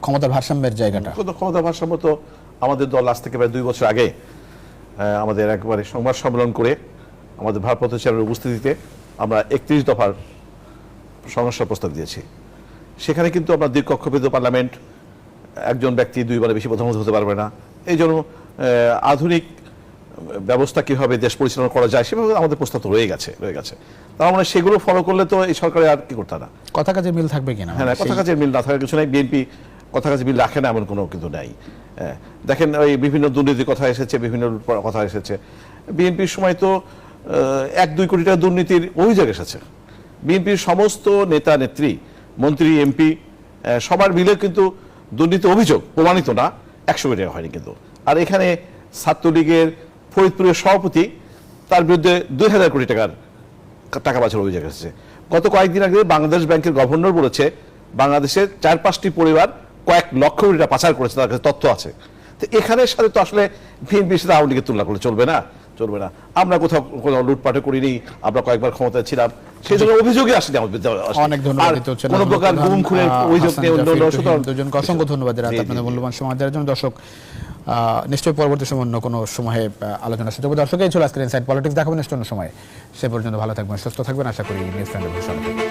ক্ষমতার ভারসাম্যের জায়গাটা, ক্ষমতার ভারসাম্য তো আমাদের দল আজ থেকে প্রায় 2 বছর আগে আমাদের একবারে সংবাদ সম্মেলন করে আমাদের ভারপ্রাপ্ত চেয়ারম্যানের উপস্থিতিতে আমরা 31 দফার সংস্কার প্রস্তাব দিয়েছি। সেখানে কিন্তু আমরা দ্বিকক্ষবিত পার্লামেন্ট, একজন ব্যক্তি 2 বারে বেশি প্রধানমন্ত্রী হতে পারবে না, এই জন্য আধুনিক ব্যবস্থা কিভাবে দেশ পরিচালনা করা যায় সেভাবে আমাদের প্রস্তাব রয়ে গেছে। তার মানে সেগুলো ফলো করলে তো এই সরকারে আর কি করতে না। কথা কাজে মিল থাকবে কিনা? হ্যাঁ, কথা কাজে মিল না থাকার কিছু নাই। বিএনপি কথা কাজে মিল রাখে না এমন কোনো কিন্তু নাই। দেখেন ওই বিভিন্ন দুর্নীতির কথা এসেছে, বিভিন্ন কথা এসেছে। বিএনপির সময় তো 1-2 কোটি টাকা দুর্নীতির অভিযোগ এসেছে। বিএনপির সমস্ত নেতা নেত্রী, মন্ত্রী, এমপি সবার মিলে কিন্তু দুর্নীতি অভিযোগ প্রমাণিত না 100 কোটি টাকা হয়নি কিন্তু। আর এখানে ছাত্রলীগের ফরিদপুরের সভাপতি, তার বিরুদ্ধে 2000 কোটি টাকার টাকা পাচারের অভিযোগ এসেছে। গত কয়েকদিন আগে বাংলাদেশ ব্যাংকের গভর্নর বলেছে বাংলাদেশের 4-5টি পরিবার কয়েক লক্ষ কোটি টাকা পাচার করেছে, তার কাছে তথ্য আছে। তো এখানের সাথে তো আসলে বিএনপির সাথে আওয়ামী লীগের তুলনা করলে চলবে না। আমরা কোথাও কোনো লুটপাটে করিনি, আমরা কয়েকবার ক্ষমতায় ছিলাম, সেই জন্য অভিযোগই আসেনি আমাদের। অনেক ধন্যবাদ। কোনো প্রকার গুম খুনের অভিযোগ নেই। দুজনকে অসংখ্য ধন্যবাদ আপনাদের মূল্যবান সময় দেওয়ার জন্য। দর্শক, নিশ্চয়ই পরবর্তী সময় অন্য কোনো সময়ে আলোচনা সুযোগ। দর্শক, এই ছিল আজকের ইনসাইড পলিটিক্স। দেখাবেন নেক্সট অন্য সময়। সে পর্যন্ত ভালো থাকবেন, সুস্থ থাকবেন, আশা করি নিউজ ফ্রেন্ডের